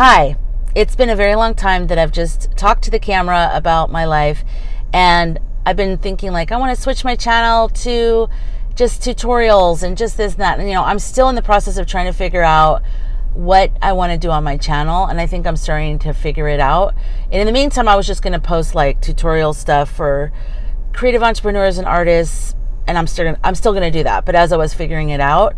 Hi, it's been a very long time that I've just talked to the camera about my life, and I've been thinking like I want to switch my channel to just tutorials and just this and that. And I'm still in the process of trying to figure out what I want to do on my channel, and I think I'm starting to figure it out. And in the meantime, I was just going to post like tutorial stuff for creative entrepreneurs and artists, and I'm still going to do that. But as I was figuring it out,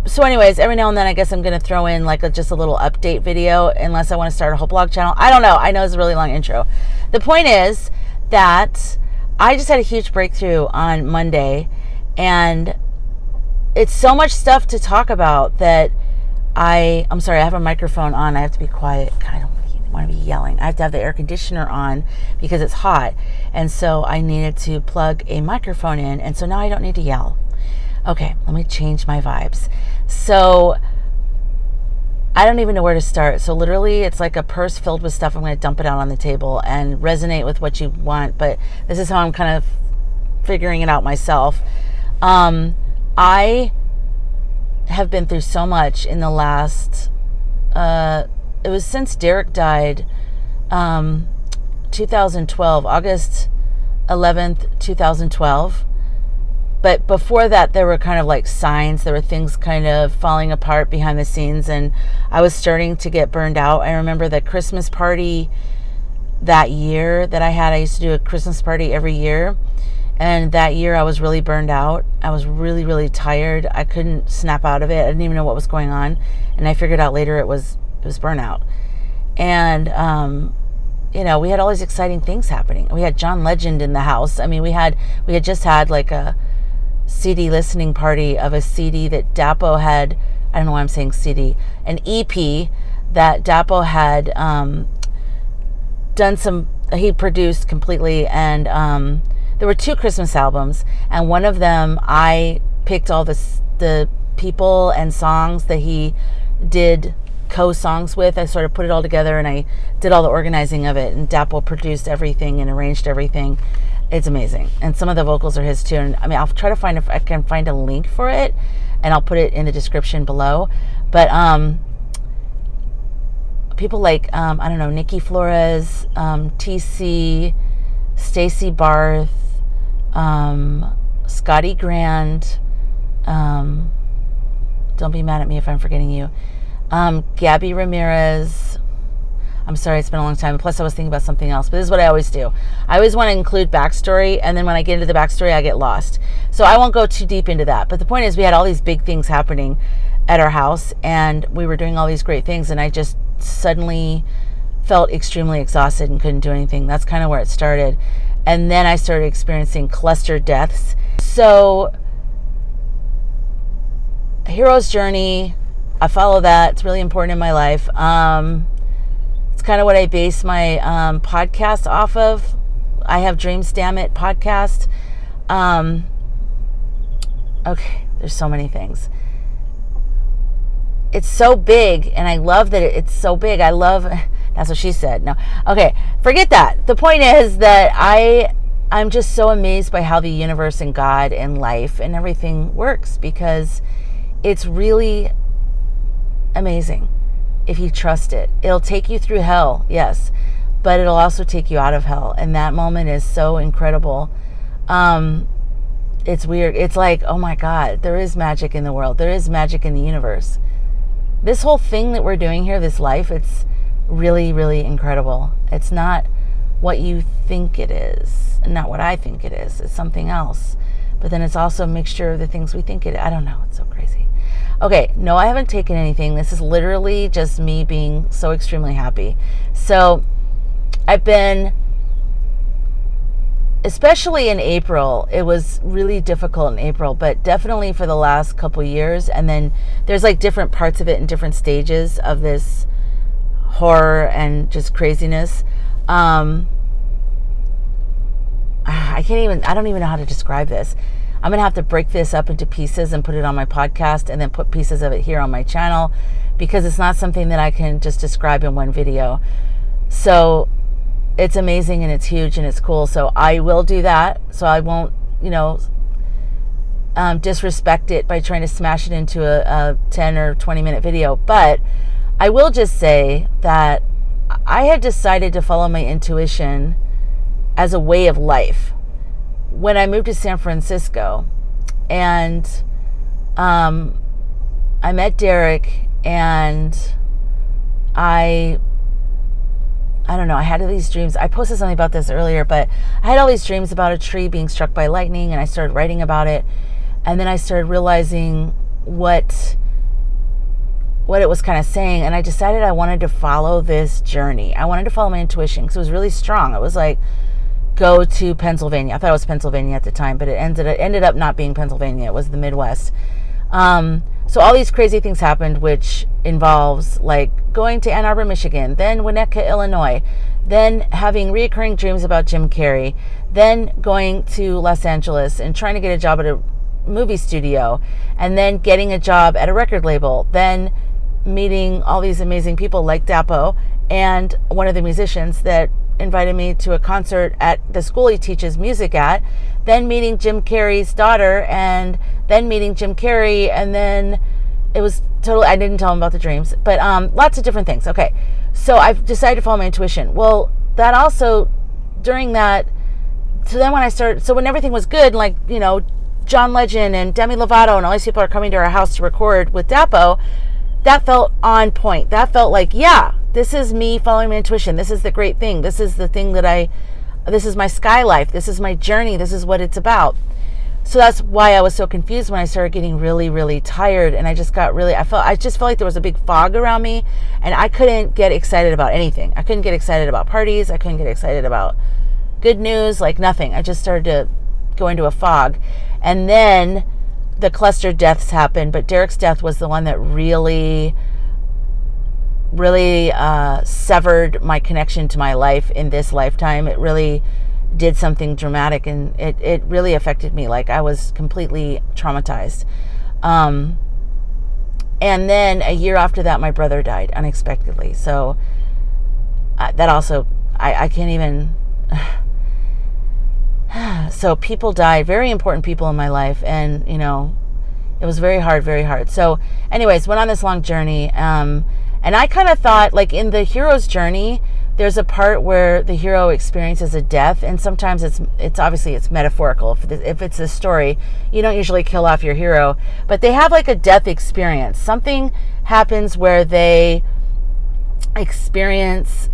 so anyways, every now and then I guess I'm going to throw in like just a little update video, unless I want to start a whole blog channel. I don't know. I know it's a really long intro. The point is that I just had a huge breakthrough on Monday, and it's so much stuff to talk about that I'm sorry, I have a microphone on. I have to be quiet. God, I don't want to be yelling. I have to have the air conditioner on because it's hot. And so I needed to plug a microphone in. And so now I don't need to yell. Okay, let me change my vibes. So I don't even know where to start. So literally it's like a purse filled with stuff. I'm going to dump it out on the table and resonate with what you want. But this is how I'm kind of figuring it out myself. I have been through so much in the last, it was since Derek died, 2012, August 11th, 2012. But before that, there were kind of like signs. There were things kind of falling apart behind the scenes, and I was starting to get burned out. I remember the Christmas party that year that I used to do a Christmas party every year. And that year I was really burned out. I was really, really tired. I couldn't snap out of it. I didn't even know what was going on. And I figured out later it was burnout. And, we had all these exciting things happening. We had John Legend in the house. I mean, we had just had like a CD listening party of a CD that Dapo had. I don't know why I'm saying CD. An EP that Dapo had he produced completely. And there were 2 Christmas albums, and one of them I picked all the people and songs that he did co-songs with. I sort of put it all together, and I did all the organizing of it, and Dapo produced everything and arranged everything. It's amazing. And some of the vocals are his too. And I mean, I'll try to find if I can find a link for it, and I'll put it in the description below. But people like I don't know, Nikki Flores, TC, Stacy Barth, Scotty Grand, don't be mad at me if I'm forgetting you, Gabby Ramirez. I'm sorry, it's been a long time. Plus I was thinking about something else, but this is what I always do. I always want to include backstory, and then when I get into the backstory, I get lost. So I won't go too deep into that. But the point is, we had all these big things happening at our house, and we were doing all these great things, and I just suddenly felt extremely exhausted and couldn't do anything. That's kind of where it started. And then I started experiencing cluster deaths. So, hero's journey, I follow that. It's really important in my life. It's kind of what I base my podcast off of. I have Dreams, Dammit podcast. Okay, there's so many things. It's so big, and I love that it's so big. That's what she said. No. Okay, forget that. The point is that I'm just so amazed by how the universe and God and life and everything works, because it's really amazing if you trust it. It'll take you through hell, yes, but it'll also take you out of hell. And that moment is so incredible. It's weird. It's like, oh my God, there is magic in the world. There is magic in the universe. This whole thing that we're doing here, this life, it's really, really incredible. It's not what you think it is, and not what I think it is. It's something else. But then it's also a mixture of the things we think it is. I don't know. It's so crazy. Okay, no, I haven't taken anything. This is literally just me being so extremely happy. So I've been, especially in April, it was really difficult in April, but definitely for the last couple years. And then there's like different parts of it in different stages of this horror and just craziness. I don't even know how to describe this. I'm going to have to break this up into pieces and put it on my podcast, and then put pieces of it here on my channel, because it's not something that I can just describe in one video. So it's amazing, and it's huge, and it's cool. So I will do that. So I won't, disrespect it by trying to smash it into a 10 or 20 minute video. But I will just say that I had decided to follow my intuition as a way of life when I moved to San Francisco. And I met Derek, and I don't know, I had all these dreams. I posted something about this earlier, but I had all these dreams about a tree being struck by lightning, and I started writing about it. And then I started realizing what it was kind of saying, and I decided I wanted to follow this journey. I wanted to follow my intuition because it was really strong. It was like, go to Pennsylvania. I thought it was Pennsylvania at the time, but it ended up not being Pennsylvania. It was the Midwest. So all these crazy things happened, which involves like going to Ann Arbor, Michigan, then Winnetka, Illinois, then having reoccurring dreams about Jim Carrey, then going to Los Angeles and trying to get a job at a movie studio, and then getting a job at a record label, then meeting all these amazing people like Dapo and one of the musicians that invited me to a concert at the school he teaches music at, then meeting Jim Carrey's daughter, and then meeting Jim Carrey, and then it was totally, I didn't tell him about the dreams, but lots of different things. Okay, so I've decided to follow my intuition. Well, that also, during that, so then when everything was good, like, you know, John Legend and Demi Lovato and all these people are coming to our house to record with Dapo, that felt on point. That felt like, yeah, this is me following my intuition. This is the great thing. This is the thing this is my sky life. This is my journey. This is what it's about. So that's why I was so confused when I started getting really, really tired. And I just felt like there was a big fog around me, and I couldn't get excited about anything. I couldn't get excited about parties. I couldn't get excited about good news, like nothing. I just started to go into a fog. And then the cluster deaths happened, but Derek's death was the one that really severed my connection to my life in this lifetime. It really did something dramatic, and it really affected me. Like, I was completely traumatized. And then a year after that, my brother died unexpectedly. So that also, I can't even... So people died, very important people in my life, and, you know, it was very hard, very hard. So anyways, went on this long journey, and I kind of thought, like, in the hero's journey, there's a part where the hero experiences a death, and sometimes it's obviously it's metaphorical. If it's a story, you don't usually kill off your hero, but they have like a death experience. Something happens where they experience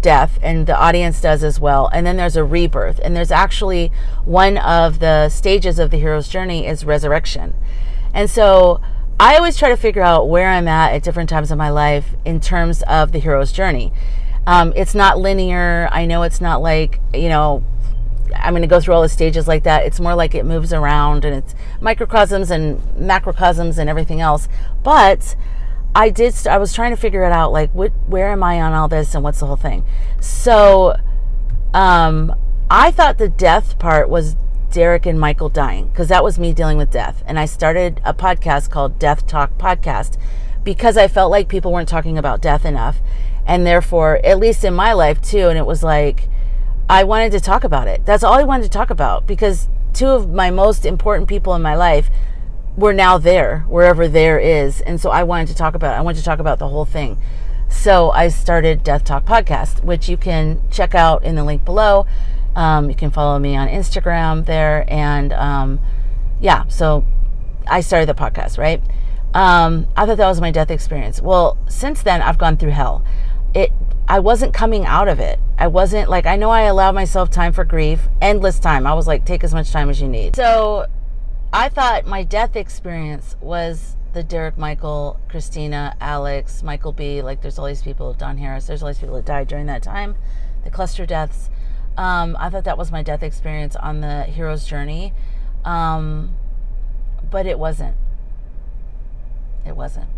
death, and the audience does as well, and then there's a rebirth, and there's actually one of the stages of the hero's journey is resurrection. And so I always try to figure out where I'm at different times of my life in terms of the hero's journey. It's not linear. I know it's not like, you know, I'm going to go through all the stages like that. It's more like it moves around, and it's microcosms and macrocosms and everything else. But I was trying to figure it out, like, where am I on all this, and what's the whole thing? So I thought the death part was Derek and Michael dying, because that was me dealing with death. And I started a podcast called Death Talk Podcast because I felt like people weren't talking about death enough. And therefore, at least in my life too, and it was like, I wanted to talk about it. That's all I wanted to talk about, because two of my most important people in my life were now there, wherever there is. And so I wanted to talk about the whole thing. So I started Death Talk Podcast, which you can check out in the link below. You can follow me on Instagram there. And yeah, so I started the podcast, right? I thought that was my death experience. Well, since then, I've gone through hell. I wasn't coming out of it. I wasn't like, I know I allowed myself time for grief, endless time. I was like, take as much time as you need. So I thought my death experience was the Derek, Michael, Christina, Alex, Michael B. Like, there's all these people, Don Harris, there's all these people that died during that time, the cluster deaths. I thought that was my death experience on the hero's journey. But it wasn't. It wasn't.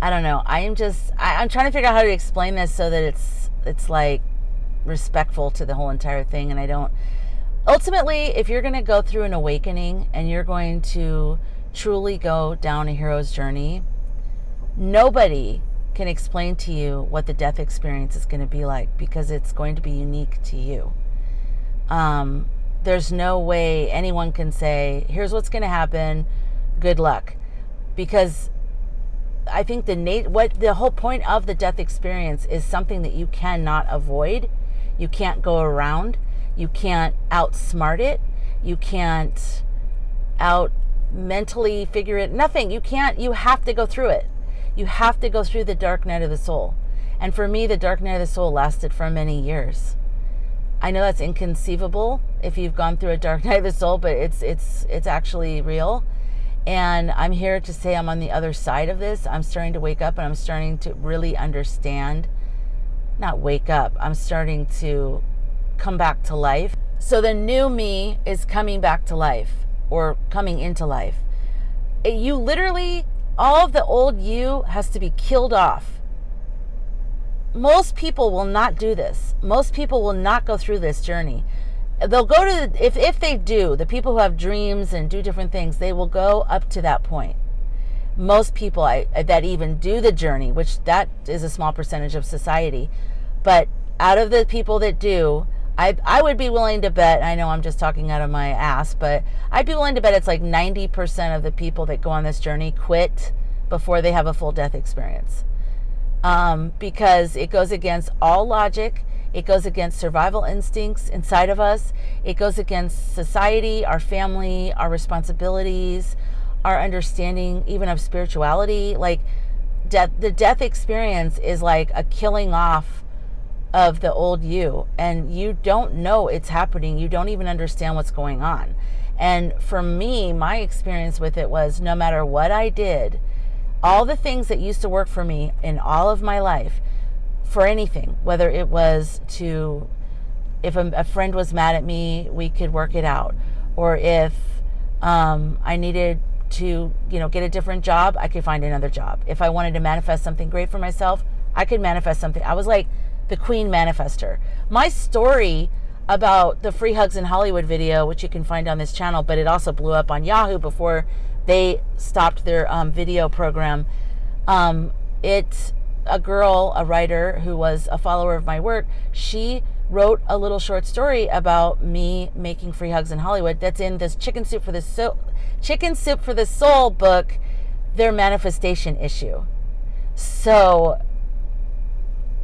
I don't know. I'm trying to figure out how to explain this so that it's like respectful to the whole entire thing. And I don't, ultimately, if you're going to go through an awakening and you're going to truly go down a hero's journey, nobody can explain to you what the death experience is going to be like, because it's going to be unique to you. There's no way anyone can say, here's what's going to happen, good luck. Because I think the whole point of the death experience is something that you cannot avoid. You can't go around. You can't outsmart it. You can't out mentally figure it. Nothing. You can't. You have to go through it. You have to go through the dark night of the soul. And for me, the dark night of the soul lasted for many years. I know that's inconceivable if you've gone through a dark night of the soul, but it's actually real. And I'm here to say I'm on the other side of this. I'm starting to wake up, and I'm starting to really understand. Not wake up. I'm starting to come back to life. So the new me is coming back to life, or coming into life. You literally, all of the old you has to be killed off. Most people will not do this. Most people will not go through this journey. They'll go to, if they do, the people who have dreams and do different things, they will go up to that point. Most people that even do the journey, which that is a small percentage of society, but out of the people that do, I would be willing to bet, I know I'm just talking out of my ass, but I'd be willing to bet it's like 90% of the people that go on this journey quit before they have a full death experience. Because it goes against all logic. It goes against survival instincts inside of us. It goes against society, our family, our responsibilities, our understanding even of spirituality. Like the death experience is like a killing off of the old you, and you don't know it's happening. You don't even understand what's going on. And for me, my experience with it was no matter what I did, all the things that used to work for me in all of my life, for anything, whether it was to, if a friend was mad at me, we could work it out. Or if I needed to, get a different job, I could find another job. If I wanted to manifest something great for myself, I could manifest something. I was like the queen manifester. My story about the Free Hugs in Hollywood video, which you can find on this channel, but it also blew up on Yahoo before they stopped their video program. A girl, a writer who was a follower of my work, she wrote a little short story about me making free hugs in Hollywood. That's in this Chicken Soup for the Soul book, their manifestation issue. So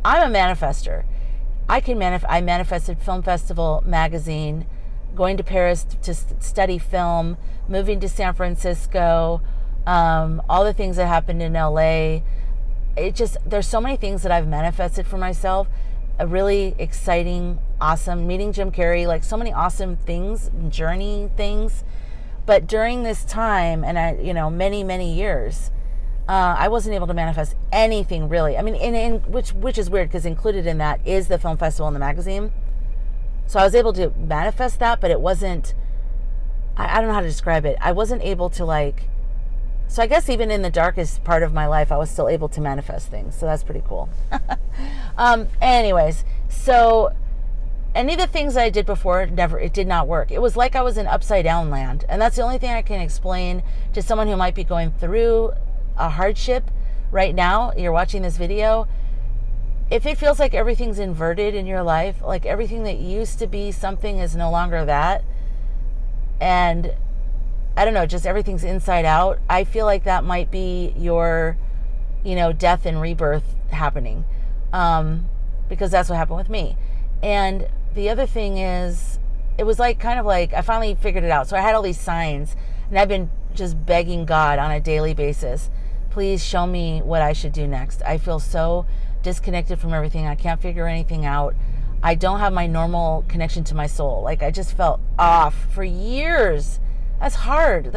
I'm a manifester. I manifested Film Festival magazine, going to Paris to study film, moving to San Francisco, all the things that happened in LA. There's so many things that I've manifested for myself. A really exciting, awesome, meeting Jim Carrey, like so many awesome things, journey things. But during this time, and many, many years, I wasn't able to manifest anything really. I mean, which is weird because included in that is the film festival and the magazine. So I was able to manifest that, but it wasn't, I don't know how to describe it. I wasn't able to so I guess even in the darkest part of my life, I was still able to manifest things. So that's pretty cool. Anyways, so any of the things I did before, it did not work. It was like I was in upside down land. And that's the only thing I can explain to someone who might be going through a hardship right now. You're watching this video. If it feels like everything's inverted in your life, like everything that used to be something is no longer that, and I don't know, just everything's inside out, I feel like that might be your, death and rebirth happening, because that's what happened with me. And the other thing is, it was I finally figured it out. So I had all these signs, and I've been just begging God on a daily basis, please show me what I should do next. I feel so disconnected from everything. I can't figure anything out. I don't have my normal connection to my soul. I just felt off for years. That's hard.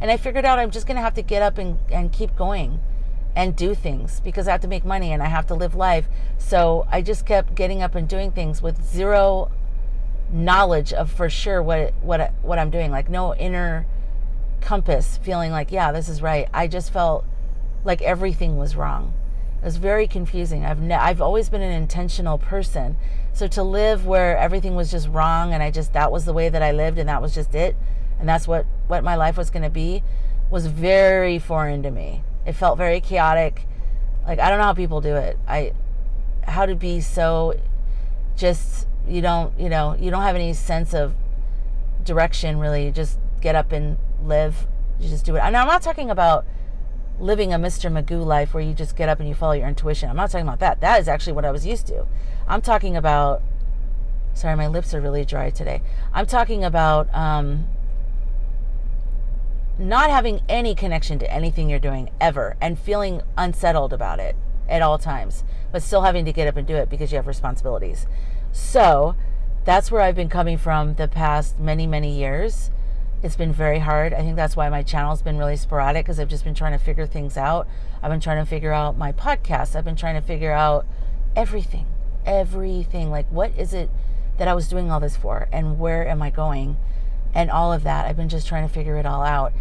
And I figured out I'm just going to have to get up and keep going and do things because I have to make money and I have to live life. So I just kept getting up and doing things with zero knowledge of for sure what I'm doing. No inner compass feeling yeah, this is right. I just felt like everything was wrong. It was very confusing. I've always been an intentional person. So to live where everything was just wrong and that was the way that I lived and that was just it, and that's what my life was going to be, was very foreign to me. It felt very chaotic. I don't know how people do it. How to be so just, you don't have any sense of direction really. You just get up and live You just do it. And I'm not talking about living a Mr. Magoo life where you just get up and you follow your intuition. I'm not talking about that. That is actually what I was used to. I'm talking about, sorry, my lips are really dry today. I'm talking about not having any connection to anything you're doing ever and feeling unsettled about it at all times, but still having to get up and do it because you have responsibilities. So that's where I've been coming from the past many, many years. It's been very hard. I think that's why my channel's been really sporadic, because I've just been trying to figure things out. I've been trying to figure out my podcast. I've been trying to figure out everything. Like, what is it that I was doing all this for? And where am I going? And all of that. I've been just trying to figure it all out.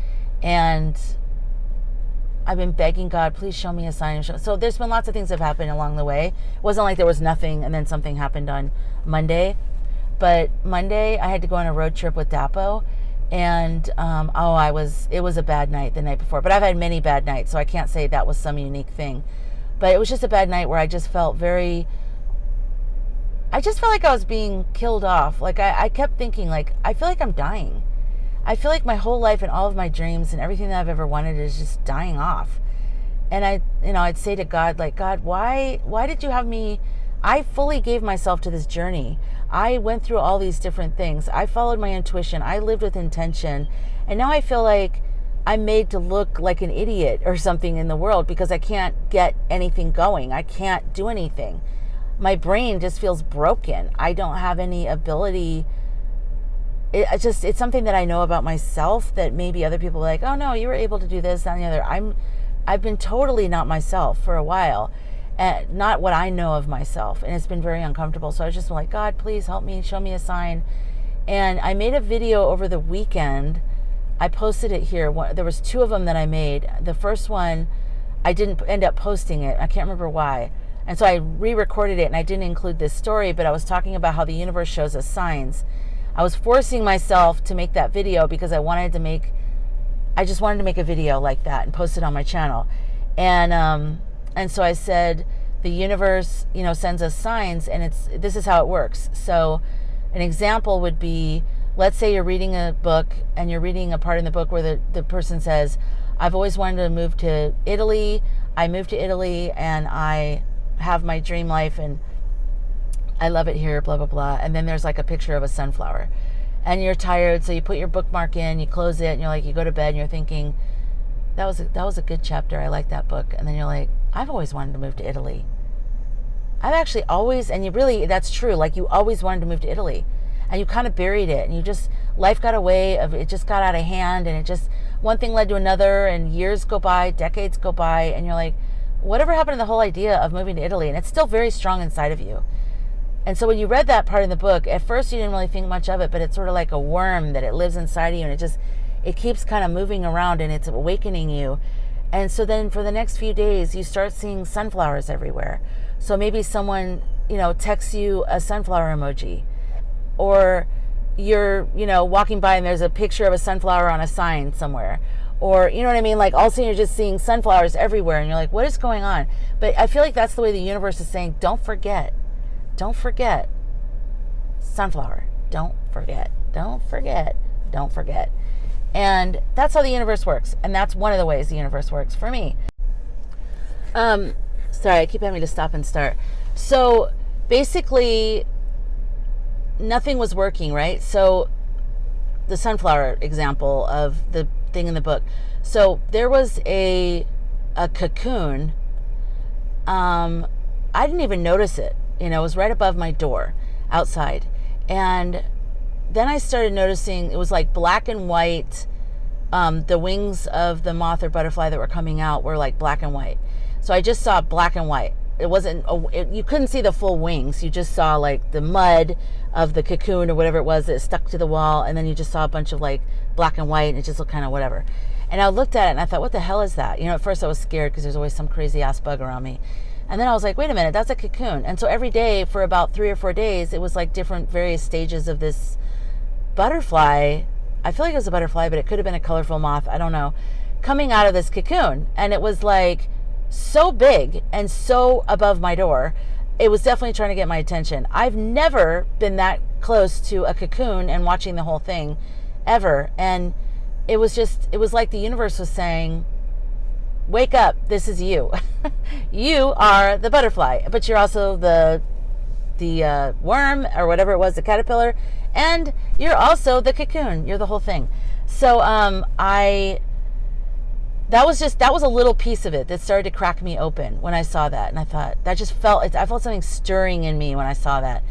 And I've been begging God, please show me a sign. So there's been lots of things that have happened along the way. It wasn't like there was nothing and then something happened on Monday. But Monday, I had to go on a road trip with Dapo. And it was a bad night the night before. But I've had many bad nights, so I can't say that was some unique thing. But it was just a bad night where I just felt like I was being killed off. Like I kept thinking, like, I feel like I'm dying. I feel like my whole life and all of my dreams and everything that I've ever wanted is just dying off. And I'd say to God, like, God, why did you have me? I fully gave myself to this journey. I went through all these different things. I followed my intuition. I lived with intention. And now I feel like I'm made to look like an idiot or something in the world because I can't get anything going. I can't do anything. My brain just feels broken. I don't have any ability. It's something that I know about myself that maybe other people are like, oh no, you were able to do this, that, and the other. I've been totally not myself for a while. And not what I know of myself, and it's been very uncomfortable. So I was just like, God, please help me, show me a sign. And I made a video over the weekend. I posted it here. There was 2 of them that I made. The first one, I didn't end up posting it. I can't remember why. And so I re-recorded it, and I didn't include this story, but I was talking about how the universe shows us signs. I was forcing myself to make that video because I just wanted to make a video like that and post it on my channel. And so I said, the universe, sends us signs, and this is how it works. So an example would be, let's say you're reading a book and you're reading a part in the book where the person says, I've always wanted to move to Italy. I moved to Italy and I have my dream life and I love it here, blah, blah, blah. And then there's like a picture of a sunflower and you're tired. So you put your bookmark in, you close it, and you're like, you go to bed and you're thinking, that was a good chapter. I like that book. And then you're like, I've always wanted to move to Italy. I've actually always, and that's true. Like, you always wanted to move to Italy and you kind of buried it, and life got away, it just got out of hand, and one thing led to another, and years go by, decades go by, and you're like, whatever happened to the whole idea of moving to Italy? And it's still very strong inside of you. And so when you read that part in the book, at first you didn't really think much of it, but it's sort of like a worm that it lives inside of you, and it keeps kind of moving around, and it's awakening you. And so then for the next few days, you start seeing sunflowers everywhere. So maybe someone, texts you a sunflower emoji, or you're, walking by and there's a picture of a sunflower on a sign somewhere, or, you know what I mean? Like, all of a sudden you're just seeing sunflowers everywhere, and you're like, what is going on? But I feel like that's the way the universe is saying, don't forget sunflower. Don't forget. And that's how the universe works. And that's one of the ways the universe works for me. Sorry, I keep having to stop and start. So basically, nothing was working, right? So the sunflower example of the thing in the book. So there was a cocoon. I didn't even notice it. It was right above my door outside. And then I started noticing it was like black and white. The wings of the moth or butterfly that were coming out were like black and white. So I just saw black and white. It wasn't, you couldn't see the full wings. You just saw like the mud of the cocoon or whatever it was that stuck to the wall. And then you just saw a bunch of like black and white, and it just looked kind of whatever. And I looked at it and I thought, what the hell is that? At first I was scared because there's always some crazy ass bug around me. And then I was like, wait a minute, that's a cocoon. And so every day for about 3 or 4 days, it was like different various stages of this butterfly. I feel like it was a butterfly, but it could have been a colorful moth. I don't know. Coming out of this cocoon. And it was like so big and so above my door. It was definitely trying to get my attention. I've never been that close to a cocoon and watching the whole thing ever. And it was like the universe was saying, wake up, this is you. You are the butterfly, but you're also the worm, or whatever it was, the caterpillar, and you're also the cocoon. You're the whole thing. So that was a little piece of it that started to crack me open when I saw that. And I thought, I felt something stirring in me when I saw that.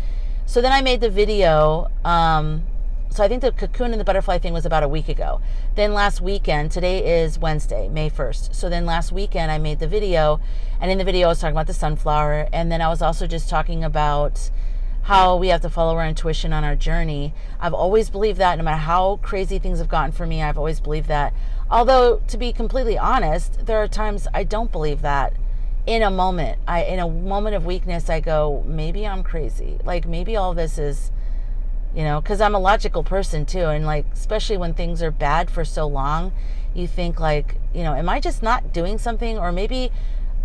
So then I made the video. So I think the cocoon and the butterfly thing was about a week ago. Then last weekend, today is Wednesday, May 1st. So then last weekend I made the video, and in the video I was talking about the sunflower, and then I was also just talking about how we have to follow our intuition on our journey. I've always believed that. No matter how crazy things have gotten for me, I've always believed that. Although, to be completely honest, there are times I don't believe that. In a moment of weakness, I go, maybe I'm crazy. Like, maybe all this is, because I'm a logical person too. And like, especially when things are bad for so long, you think like, am I just not doing something? Or maybe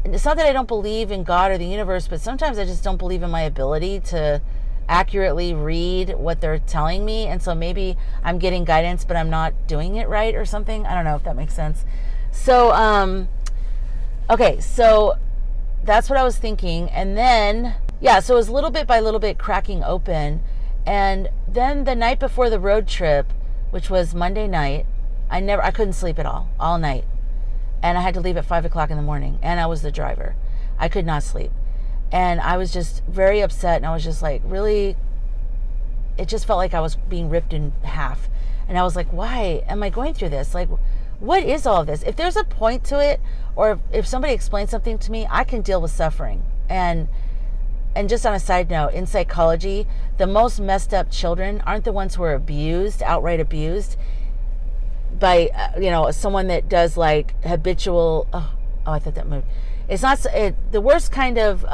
it's not that I don't believe in God or the universe, but sometimes I just don't believe in my ability to accurately read what they're telling me. And so maybe I'm getting guidance, but I'm not doing it right or something. I don't know if that makes sense. So, okay, so that's what I was thinking. And then, so it was little bit by little bit cracking open. And then the night before the road trip, which was Monday night, I couldn't sleep at all night. And I had to leave at 5 o'clock in the morning, and I was the driver. I could not sleep. And I was just very upset, and I was just like, really, it just felt like I was being ripped in half. And I was like, why am I going through this? Like, what is all of this? If there's a point to it, or if somebody explains something to me, I can deal with suffering. And just on a side note, in psychology, the most messed up children aren't the ones who are abused, outright abused, by someone that does like habitual I thought that moved. It's not the worst kind of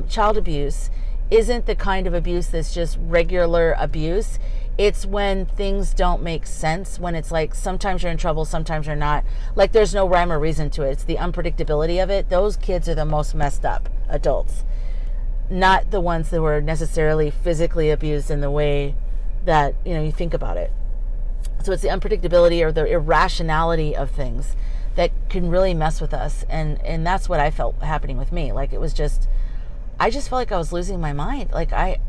child abuse isn't the kind of abuse that's just regular abuse. It's when things don't make sense, when it's like sometimes you're in trouble, sometimes you're not, like there's no rhyme or reason to it. It's the unpredictability of it. Those kids are the most messed up adults, not the ones that were necessarily physically abused in the way that you think about it. So it's the unpredictability or the irrationality of things that can really mess with us. And that's what I felt happening with me. Like, it was just, I just felt like I was losing my mind. Like I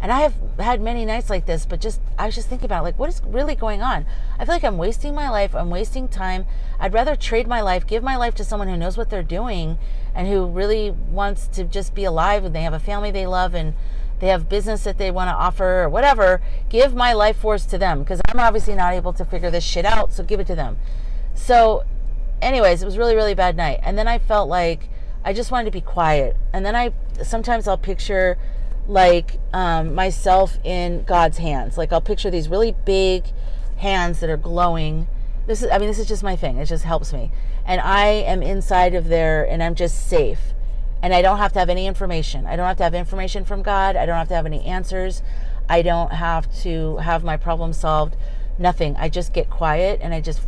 have had many nights like this, but I was just thinking about like, what is really going on? I feel like I'm wasting my life. I'm wasting time. I'd rather trade my life, give my life to someone who knows what they're doing and who really wants to just be alive, and they have a family they love, and they have business that they want to offer or whatever. Give my life force to them, because I'm obviously not able to figure this shit out, so give it to them. So anyways, it was really, really bad night. And then I felt like I just wanted to be quiet. And then sometimes I'll picture like myself in God's hands. Like, I'll picture these really big hands that are glowing. This is just my thing. It just helps me. And I am inside of there, and I'm just safe. And I don't have to have any information. I don't have to have information from God. I don't have to have any answers. I don't have to have my problem solved. Nothing. I just get quiet, and I just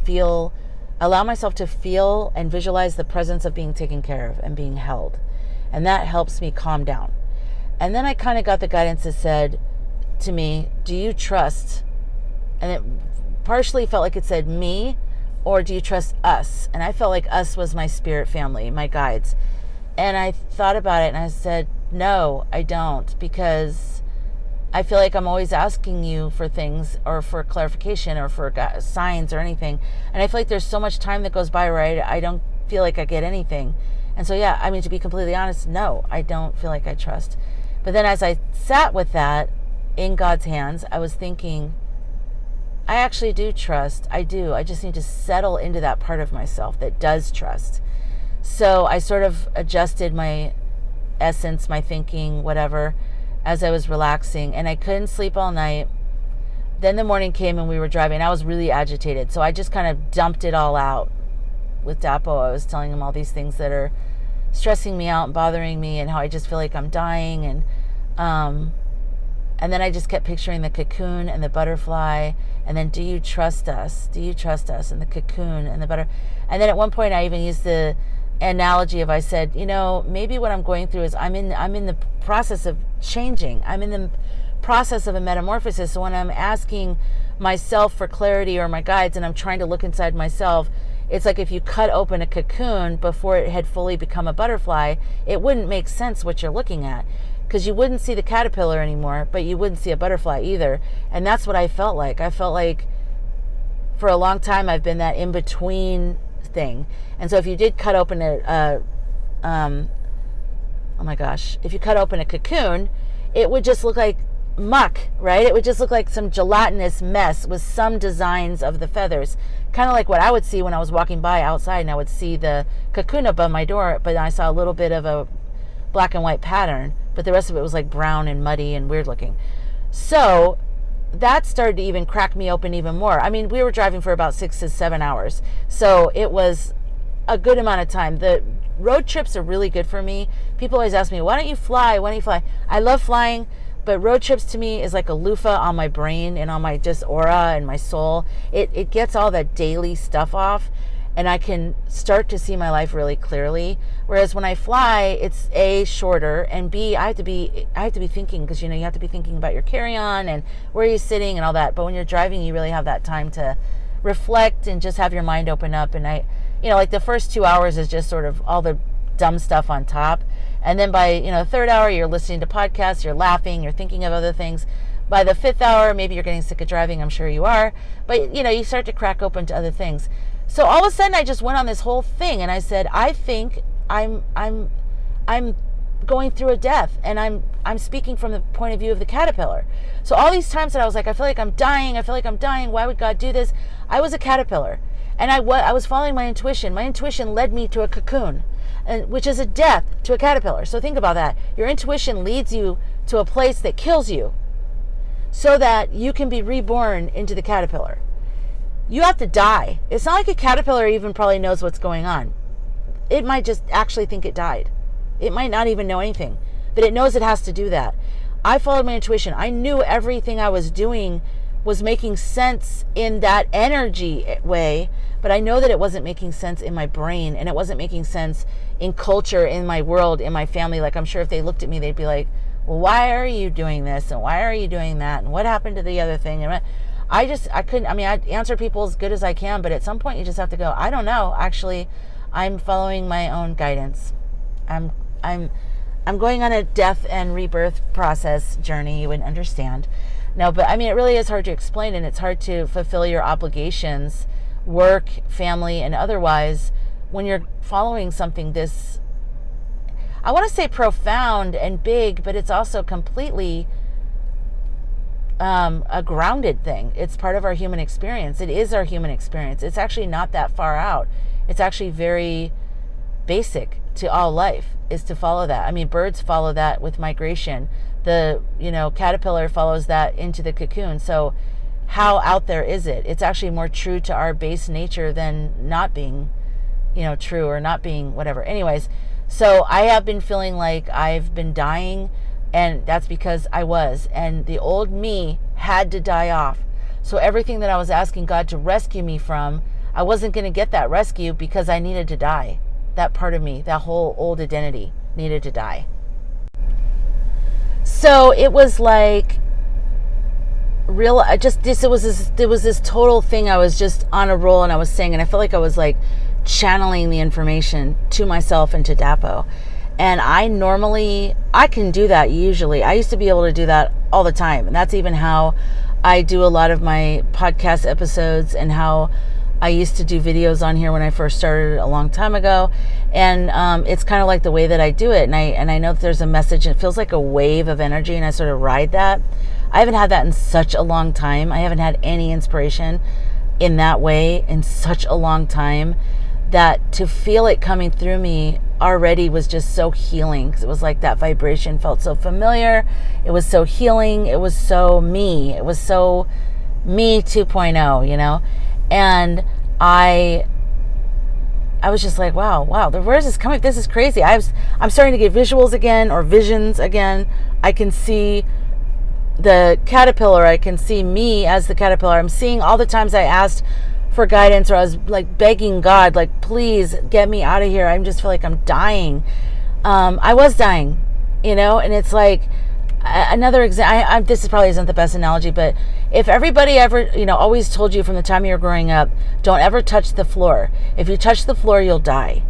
allow myself to feel and visualize the presence of being taken care of and being held. And that helps me calm down. And then I kind of got the guidance that said to me, do you trust? And it partially felt like it said me, or do you trust us? And I felt like us was my spirit family, my guides. And I thought about it, and I said, no, I don't, because I feel like I'm always asking you for things, or for clarification, or for signs or anything. And I feel like there's so much time that goes by where I don't feel like I get anything. And so, to be completely honest, no, I don't feel like I trust. But then as I sat with that in God's hands, I was thinking, I actually do trust. I do. I just need to settle into that part of myself that does trust. So I sort of adjusted my essence, my thinking, whatever, as I was relaxing, and I couldn't sleep all night. Then the morning came and we were driving. I was really agitated, so I just kind of dumped it all out with Dapo. I was telling him all these things that are stressing me out and bothering me, and how I just feel like I'm dying, and then I just kept picturing the cocoon and the butterfly, and then, do you trust us? Do you trust us? And the cocoon and the and then at one point I even used the analogy of, I said, maybe what I'm going through is I'm in the process of changing. I'm in the process of a metamorphosis. So when I'm asking myself for clarity or my guides and I'm trying to look inside myself, it's like if you cut open a cocoon before it had fully become a butterfly, it wouldn't make sense what you're looking at, because you wouldn't see the caterpillar anymore, but you wouldn't see a butterfly either. And that's what I felt like. I felt like for a long time I've been that in-between thing. And so if you did cut open if you cut open a cocoon, it would just look like muck, right? It would just look like some gelatinous mess with some designs of the feathers, kind of like what I would see when I was walking by outside and I would see the cocoon above my door, but I saw a little bit of a black and white pattern, but the rest of it was like brown and muddy and weird looking. So that started to even crack me open even more. I mean, we were driving for about 6 to 7 hours, so it was a good amount of time. The road trips are really good for me. People always ask me, why don't you fly? I love flying, but road trips to me is like a loofah on my brain and on my just aura and my soul. It gets all that daily stuff off, and I can start to see my life really clearly. Whereas when I fly, it's A, shorter, and B, I have to be thinking, because you have to be thinking about your carry-on and where you're sitting and all that. But when you're driving, you really have that time to reflect and just have your mind open up. And like the first 2 hours is just sort of all the dumb stuff on top. And then by, the third hour, you're listening to podcasts, you're laughing, you're thinking of other things. By the fifth hour, maybe you're getting sick of driving. I'm sure you are. But, you start to crack open to other things. So all of a sudden, I just went on this whole thing and I said, I think I'm going through a death, and I'm speaking from the point of view of the caterpillar. So all these times that I was like, I feel like I'm dying. Why would God do this? I was a caterpillar, and I was following my intuition. My intuition led me to a cocoon, which is a death to a caterpillar. So think about that. Your intuition leads you to a place that kills you so that you can be reborn into the caterpillar. You have to die. It's not like a caterpillar even probably knows what's going on. It might just actually think it died. It might not even know anything, but it knows it has to do that. I followed my intuition. I knew everything I was doing was making sense in that energy way, but I know that it wasn't making sense in my brain, and it wasn't making sense in culture, in my world, in my family. Like, I'm sure if they looked at me, they'd be like, well, why are you doing this? And why are you doing that? And what happened to the other thing? And I couldn't, I answer people as good as I can, but at some point you just have to go, I don't know. Actually, I'm following my own guidance. I'm going on a death and rebirth process journey. You wouldn't understand. No, but it really is hard to explain, and it's hard to fulfill your obligations, work, family, and otherwise, when you're following something this, I want to say profound and big, but it's also completely a grounded thing. It's part of our human experience. It is our human experience. It's actually not that far out. It's actually very basic to all life, is to follow that. Birds follow that with migration. The, caterpillar follows that into the cocoon. So how out there is it? It's actually more true to our base nature than not being, true, or not being whatever. Anyways, so I have been feeling like I've been dying, and that's because I was. And the old me had to die off. So everything that I was asking God to rescue me from, I wasn't going to get that rescue because I needed to die. That part of me, that whole old identity, needed to die. So it was like it was this total thing. I was just on a roll, and I was saying, and I felt like I was like channeling the information to myself and to Dapo. And I can do that usually. I used to be able to do that all the time. And that's even how I do a lot of my podcast episodes, and how I used to do videos on here when I first started a long time ago. And it's kind of like the way that I do it. And I know that there's a message, and it feels like a wave of energy, and I sort of ride that. I haven't had that in such a long time. I haven't had any inspiration in that way in such a long time, that to feel it coming through me already was just so healing. Because it was like that vibration felt so familiar. It was so healing. It was so me. It was so me 2.0, And I was just like, wow, where is this coming? This is crazy. I'm starting to get visuals again, or visions again. I can see the caterpillar. I can see me as the caterpillar. I'm seeing all the times I asked for guidance, or I was like begging God, like, please get me out of here. I just feel like I'm dying. I was dying, and it's like, Another example, this is probably isn't the best analogy, but if everybody ever, always told you from the time you were growing up, don't ever touch the floor. If you touch the floor, you'll die.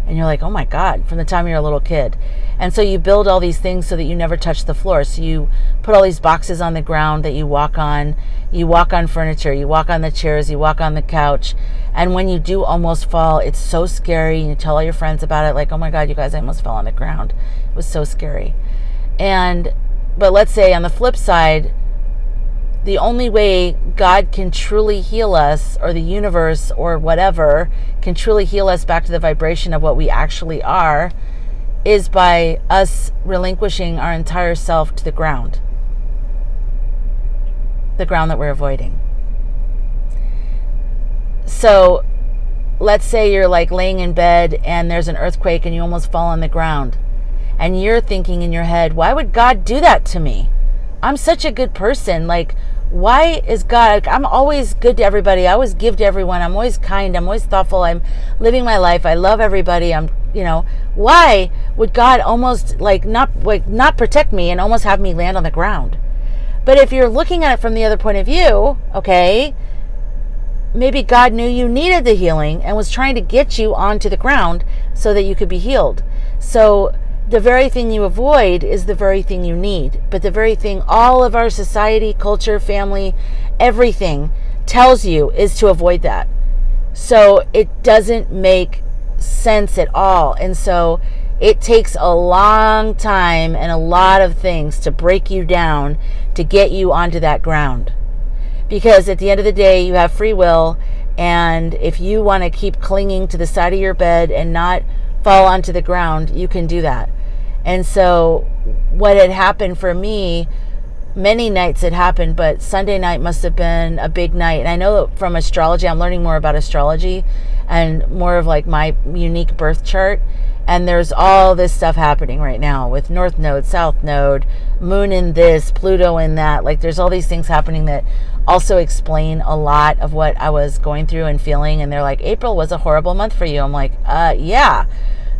And you're like, oh my God, from the time you're a little kid. And so you build all these things so that you never touch the floor. So you put all these boxes on the ground that you walk on. You walk on furniture. You walk on the chairs. You walk on the couch. And when you do almost fall, it's so scary. And you tell all your friends about it. Like, oh my God, you guys, I almost fell on the ground. It was so scary. But let's say on the flip side, the only way God can truly heal us, or the universe or whatever can truly heal us back to the vibration of what we actually are, is by us relinquishing our entire self to the ground that we're avoiding. So let's say you're like laying in bed and there's an earthquake and you almost fall on the ground, and you're thinking in your head, why would God do that to me? I'm such a good person. Like, why is God, I'm always good to everybody. I always give to everyone. I'm always kind. I'm always thoughtful. I'm living my life. I love everybody. Why would God almost not protect me and almost have me land on the ground? But if you're looking at it from the other point of view, okay, maybe God knew you needed the healing and was trying to get you onto the ground so that you could be healed. So the very thing you avoid is the very thing you need. But the very thing all of our society, culture, family, everything tells you is to avoid that. So it doesn't make sense at all. And so it takes a long time and a lot of things to break you down to get you onto that ground. Because at the end of the day, you have free will. And if you want to keep clinging to the side of your bed and not fall onto the ground, you can do that. And so what had happened for me, many nights had happened, but Sunday night must have been a big night. And I know from astrology, I'm learning more about astrology and more of like my unique birth chart. And there's all this stuff happening right now with North Node, South Node, Moon in this, Pluto in that. Like, there's all these things happening that also explain a lot of what I was going through and feeling. And they're like, April was a horrible month for you. I'm like, yeah.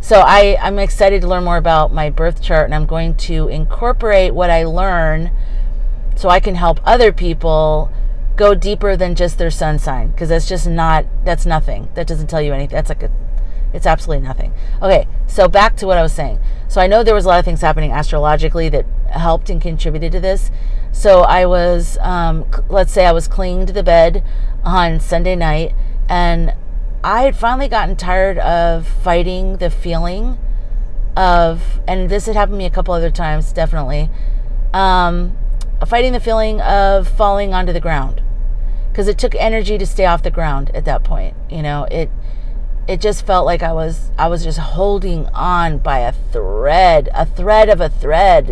So I'm excited to learn more about my birth chart, and I'm going to incorporate what I learn so I can help other people go deeper than just their sun sign, because that's nothing. That doesn't tell you anything. It's absolutely nothing. Okay, so back to what I was saying. So I know there was a lot of things happening astrologically that helped and contributed to this. So I was, let's say I was clinging to the bed on Sunday night, and I had finally gotten tired of fighting the feeling of, and this had happened to me a couple other times, definitely, fighting the feeling of falling onto the ground, because it took energy to stay off the ground at that point. It just felt like I was just holding on by a thread of a thread.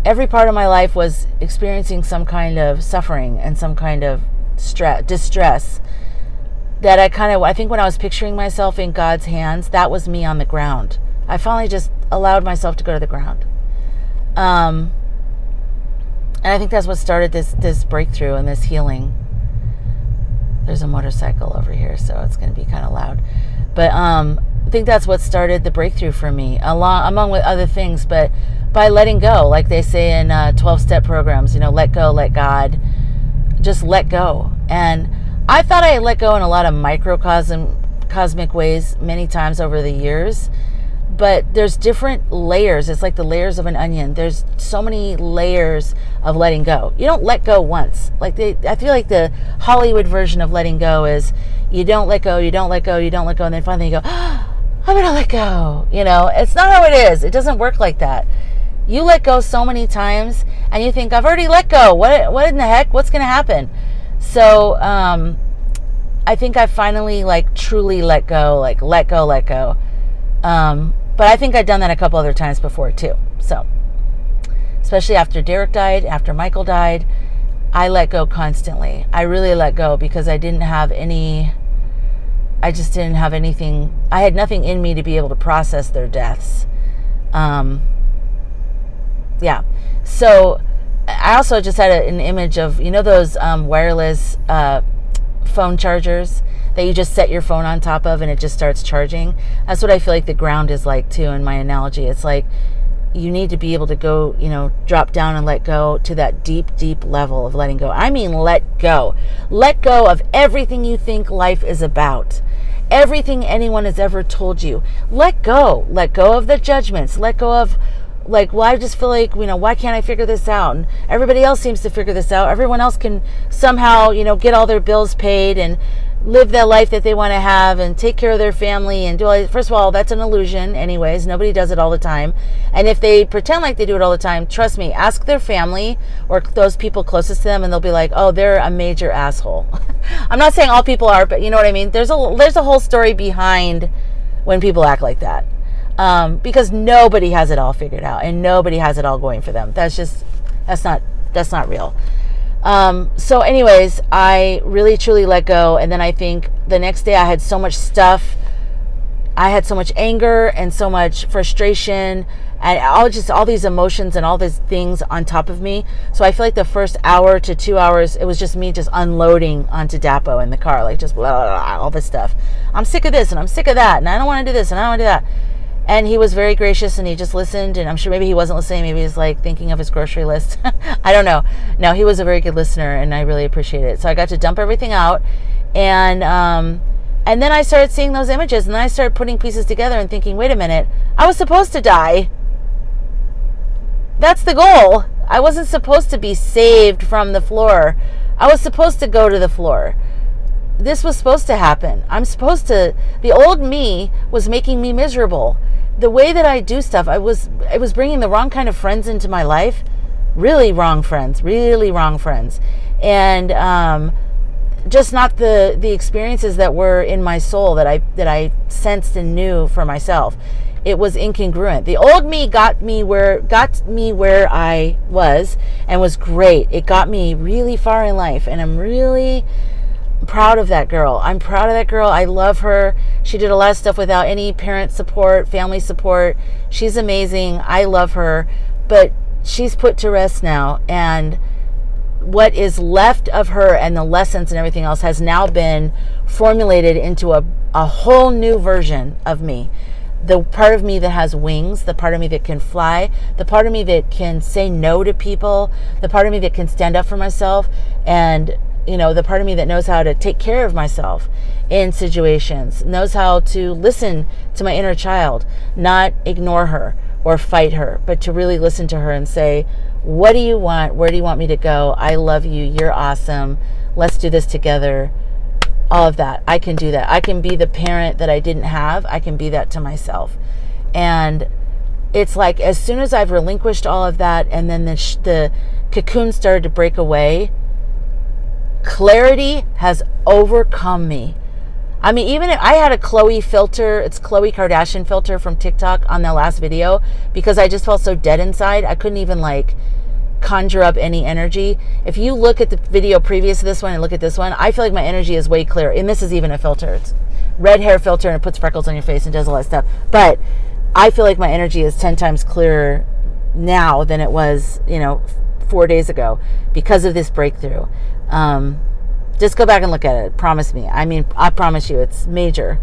Every part of my life was experiencing some kind of suffering and some kind of distress. That I think when I was picturing myself in God's hands, that was me on the ground. I finally just allowed myself to go to the ground. And I think that's what started this breakthrough and this healing. There's a motorcycle over here, so it's going to be kind of loud. But I think that's what started the breakthrough for me, among with other things. But by letting go, like they say in 12-step programs, let go, let God. Just let go. And I thought I had let go in a lot of microcosmic ways many times over the years, but there's different layers. It's like the layers of an onion. There's so many layers of letting go. You don't let go once. I feel like the Hollywood version of letting go is you don't let go, you don't let go, you don't let go, and then finally you go, I'm gonna let go. It's not how it is. It doesn't work like that. You let go so many times and you think, I've already let go. What in the heck? What's gonna happen? So I think I finally truly let go. But I think I'd done that a couple other times before too. So especially after Derek died, after Michael died, I let go constantly. I really let go because I just didn't have anything. I had nothing in me to be able to process their deaths. Yeah. So I also just had an image of, those wireless phone chargers that you just set your phone on top of and it just starts charging. That's what I feel like the ground is like too, in my analogy. It's like you need to be able to go, drop down and let go to that deep, deep level of letting go. I mean, let go. Let go of everything you think life is about. Everything anyone has ever told you. Let go. Let go of the judgments. Let go of, well, I just feel like, why can't I figure this out? And everybody else seems to figure this out. Everyone else can somehow, get all their bills paid and live the life that they want to have and take care of their family and do all. First of all, that's an illusion anyways. Nobody does it all the time. And if they pretend like they do it all the time, trust me, ask their family or those people closest to them and they'll be like, oh, they're a major asshole. I'm not saying all people are, but you know what I mean? There's a whole story behind when people act like that. Because nobody has it all figured out and nobody has it all going for them. That's not real. So anyways, I really truly let go. And then I think the next day I had so much stuff. I had so much anger and so much frustration and all these emotions and all these things on top of me. So I feel like the first hour to 2 hours, it was just me just unloading onto Dapo in the car, like just blah, blah, blah, all this stuff. I'm sick of this and I'm sick of that. And I don't want to do this and I don't want to do that. And he was very gracious and he just listened. And I'm sure maybe he wasn't listening. Maybe he was like thinking of his grocery list. I don't know. No, he was a very good listener and I really appreciate it. So I got to dump everything out. And then I started seeing those images and then I started putting pieces together and thinking, wait a minute, I was supposed to die. That's the goal. I wasn't supposed to be saved from the floor. I was supposed to go to the floor. This was supposed to happen. The old me was making me miserable. The way that I do stuff, I was bringing the wrong kind of friends into my life. Really wrong friends. And just not the experiences that were in my soul that I sensed and knew for myself. It was incongruent. The old me got me where I was and was great. It got me really far in life, and I'm really proud of that girl. I love her. She did a lot of stuff without any parent support, family support. She's amazing. I love her, but she's put to rest now. And what is left of her and the lessons and everything else has now been formulated into a whole new version of me. The part of me that has wings, the part of me that can fly, the part of me that can say no to people, the part of me that can stand up for myself, and the part of me that knows how to take care of myself in situations, knows how to listen to my inner child, not ignore her or fight her, but to really listen to her and say, what do you want? Where do you want me to go? I love you. You're awesome. Let's do this together. All of that. I can do that. I can be the parent that I didn't have. I can be that to myself. And it's like as soon as I've relinquished all of that and then the cocoon started to break away, clarity has overcome me. I mean, even if I had a Khloe filter, it's Khloe Kardashian filter from TikTok on the last video, because I just felt so dead inside. I couldn't even conjure up any energy. If you look at the video previous to this one and look at this one, I feel like my energy is way clearer. And this is even a filter. It's red hair filter and it puts freckles on your face and does all that stuff. But I feel like my energy is 10 times clearer now than it was, 4 days ago because of this breakthrough. Just go back and look at it. Promise me. I mean, I promise you, it's major.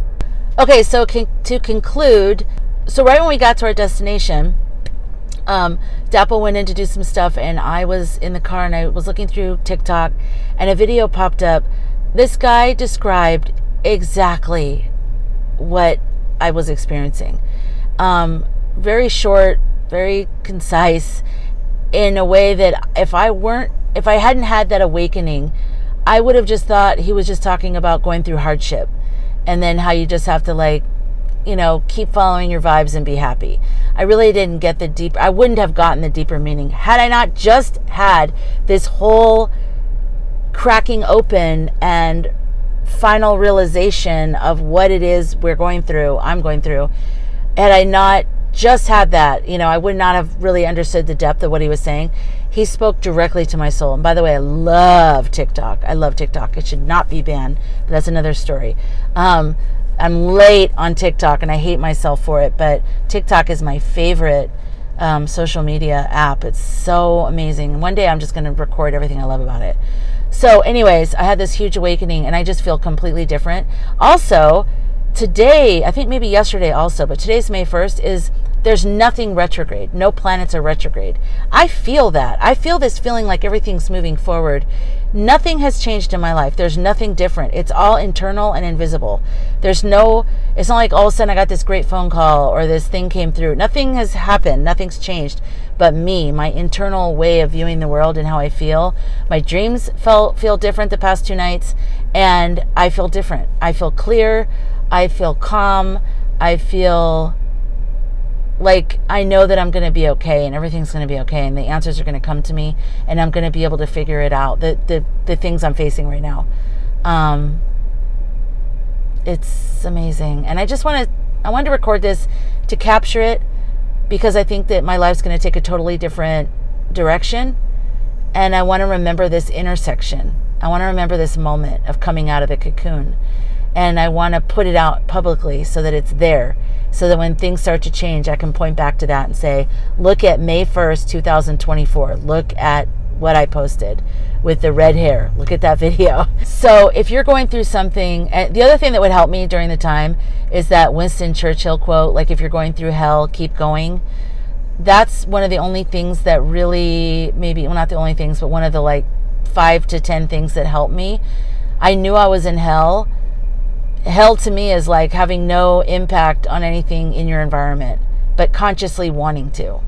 Okay, so to conclude, so right when we got to our destination, Dapo went in to do some stuff, and I was in the car and I was looking through TikTok, and a video popped up. This guy described exactly what I was experiencing. Very short, very concise, in a way that if I hadn't had that awakening, I would have just thought he was just talking about going through hardship and then how you just have to keep following your vibes and be happy. I really didn't get I wouldn't have gotten the deeper meaning had I not just had this whole cracking open and final realization of what it is I'm going through. Had I not just had that, I would not have really understood the depth of what he was saying. He spoke directly to my soul. And by the way, I love TikTok. It should not be banned, but that's another story. I'm late on TikTok and I hate myself for it, but TikTok is my favorite social media app. It's so amazing. And one day I'm just going to record everything I love about it. So anyways, I had this huge awakening and I just feel completely different. Also, today, I think maybe yesterday also, but today's May 1st, is There's nothing retrograde. No planets are retrograde. I feel that. I feel this feeling like everything's moving forward. Nothing has changed in my life. There's nothing different. It's all internal and invisible. It's not like all of a sudden I got this great phone call or this thing came through. Nothing has happened. Nothing's changed. But me, my internal way of viewing the world and how I feel. My dreams feel different the past 2 nights, and I feel different. I feel clear. I feel calm. I feel like I know that I'm going to be okay and everything's going to be okay and the answers are going to come to me and I'm going to be able to figure it out, the things I'm facing right now. It's amazing. And I wanted to record this to capture it because I think that my life's going to take a totally different direction. And I want to remember this intersection. I want to remember this moment of coming out of the cocoon. And I want to put it out publicly so that it's there. So that when things start to change, I can point back to that and say, look at May 1st, 2024. Look at what I posted with the red hair. Look at that video. So if you're going through something, the other thing that would help me during the time is that Winston Churchill quote, like, if you're going through hell, keep going. That's one of the only things that really, well, not the only things, but one of the like 5 to 10 things that helped me. I knew I was in hell. Hell to me is like having no impact on anything in your environment, but consciously wanting to.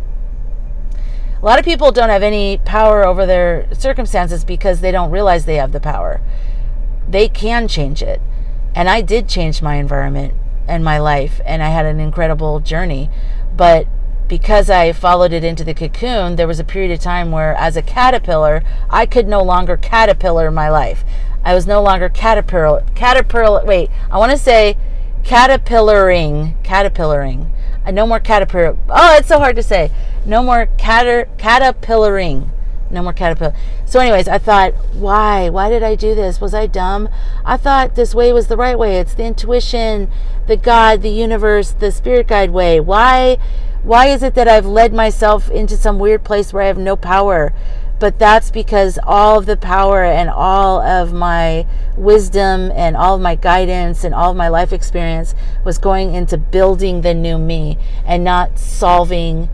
A lot of people don't have any power over their circumstances because they don't realize they have the power. They can change it. And I did change my environment and my life, and I had an incredible journey. But because I followed it into the cocoon, there was a period of time where as a caterpillar, I could no longer caterpillar my life. I was no longer caterpillaring. No more caterpillar. Oh, it's so hard to say. No more caterpillaring. No more caterpillar. So anyways, I thought, why? Why did I do this? Was I dumb? I thought this way was the right way. It's the intuition, the God, the universe, the spirit guide way. Why is it that I've led myself into some weird place where I have no power? But that's because all of the power and all of my wisdom and all of my guidance and all of my life experience was going into building the new me and not solving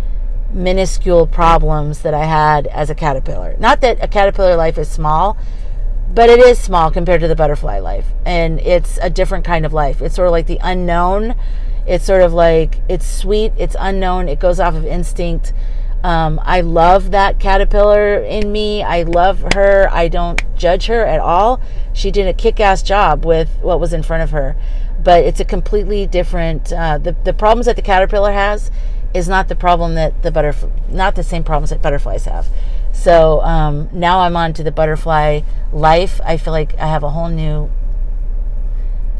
minuscule problems that I had as a caterpillar. Not that a caterpillar life is small, but it is small compared to the butterfly life. And it's a different kind of life. It's sort of like the unknown. It's sort of like, it's sweet, it's unknown, it goes off of instinct. I love that caterpillar in me. I love her. I don't judge her at all. She did a kick-ass job with what was in front of her. But it's a completely different, the problems that the caterpillar has is not the problem that not the same problems that butterflies have. So now I'm on to the butterfly life. I feel like I have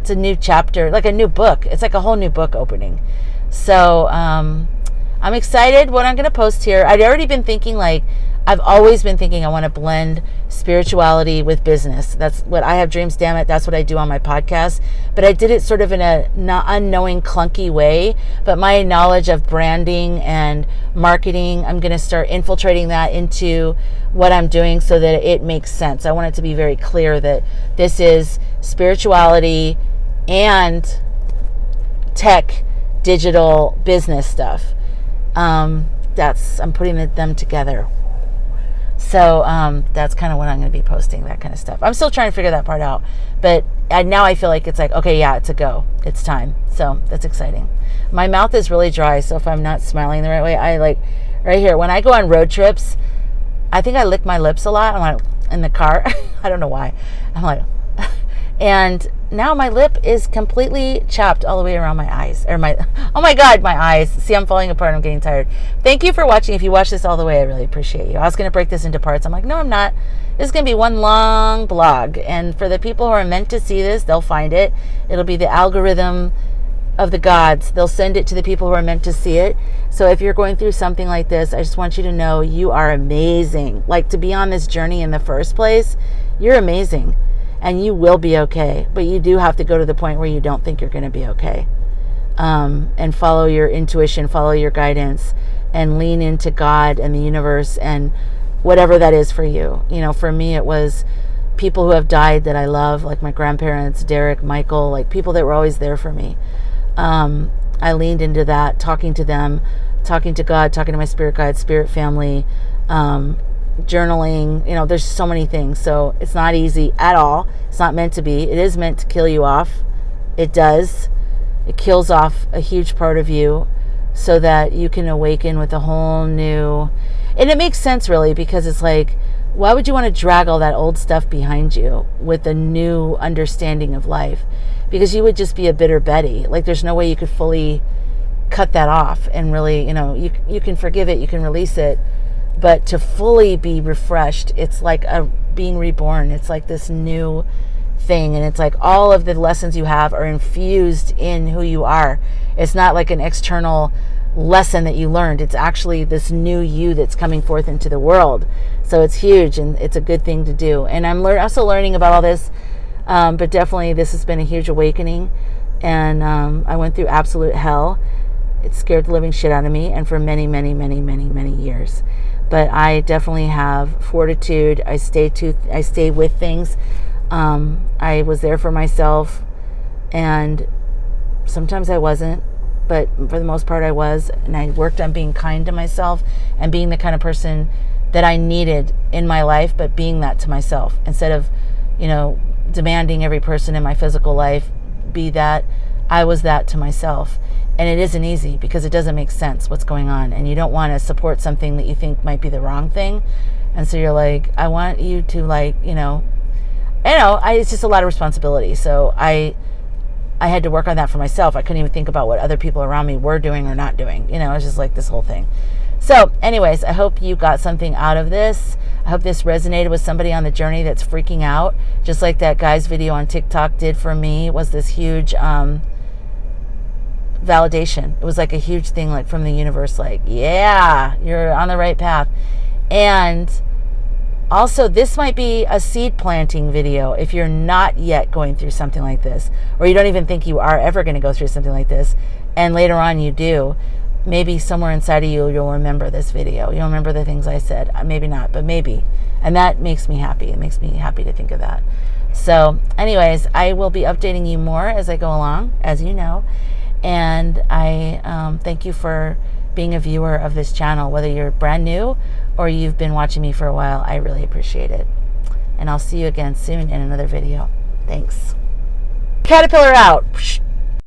it's a new chapter, like a new book. It's like a whole new book opening. So I'm excited what I'm going to post here. I've alwaady been thinking, I've always been thinking I want to blend spirituality with business. That's what I have dreams, Dammit. That's what I do on my podcast. But I did it sort of in a not unknowing, clunky way. But my knowledge of branding and marketing, I'm going to start infiltrating that into what I'm doing so that it makes sense. I want it to be very clear that this is spirituality and tech, digital business stuff. I'm putting them together. So that's kind of what I'm going to be posting, that kind of stuff. I'm still trying to figure that part out. But now I feel like it's like, okay, yeah, it's a go. It's time. So that's exciting. My mouth is really dry, so if I'm not smiling the right way, I right here. When I go on road trips, I think I lick my lips a lot. I'm like, in the car. I don't know why. I'm like, and now my lip is completely chapped all the way around my eyes. Oh my God, my eyes. See, I'm falling apart. I'm getting tired. Thank you for watching. If you watch this all the way, I really appreciate you. I was going to break this into parts. I'm like, no, I'm not. This is going to be one long blog. And for the people who are meant to see this, they'll find it. It'll be the algorithm of the gods. They'll send it to the people who are meant to see it. So if you're going through something like this, I just want you to know you are amazing. Like, to be on this journey in the first place, you're amazing. And you will be okay. But you do have to go to the point where you don't think you're going to be okay. And follow your intuition, follow your guidance, and lean into God and the universe and whatever that is for you. You know, for me, it was people who have died that I love, like my grandparents, Derek, Michael, like people that were always there for me. I leaned into that, talking to them, talking to God, talking to my spirit guide, spirit family, journaling. There's so many things. So it's not easy at all. It's not meant to be. It is meant to kill you off. It does. It kills off a huge part of you so that you can awaken with a whole new... And it makes sense, really, because it's like, why would you want to drag all that old stuff behind you with a new understanding of life? Because you would just be a bitter Betty. Like, there's no way you could fully cut that off and really, you can forgive it, you can release it, but to fully be refreshed, it's like being reborn. It's like this new thing, and it's like all of the lessons you have are infused in who you are. It's not like an external lesson that you learned. It's actually this new you that's coming forth into the world. So it's huge, and it's a good thing to do. And I'm also learning about all this, but definitely this has been a huge awakening. And I went through absolute hell. It scared the living shit out of me, and for many, many, many, many, many years. But I definitely have fortitude. I stay with things. I was there for myself, and sometimes I wasn't, but for the most part I was. And I worked on being kind to myself and being the kind of person that I needed in my life, but being that to myself instead of, demanding every person in my physical life be that. I was that to myself. And it isn't easy because it doesn't make sense what's going on, and you don't want to support something that you think might be the wrong thing. And so you're like, I want you to it's just a lot of responsibility. So I had to work on that for myself. I couldn't even think about what other people around me were doing or not doing. It was just like this whole thing. So anyways, I hope you got something out of this. I hope this resonated with somebody on the journey that's freaking out, just like that guy's video on TikTok did for me. It was this huge validation. It was like a huge thing, like from the universe, like, yeah, you're on the right path. And also, this might be a seed planting video if you're not yet going through something like this, or you don't even think you are ever going to go through something like this, and later on you do. Maybe somewhere inside of you'll remember this video. You'll remember the things I said. Maybe not, but maybe. And that makes me happy. It makes me happy to think of that. So anyways, I will be updating you more as I go along, as you know. And I thank you for being a viewer of this channel, whether you're brand new or you've been watching me for a while. I really appreciate it. And I'll see you again soon in another video. Thanks. Caterpillar out.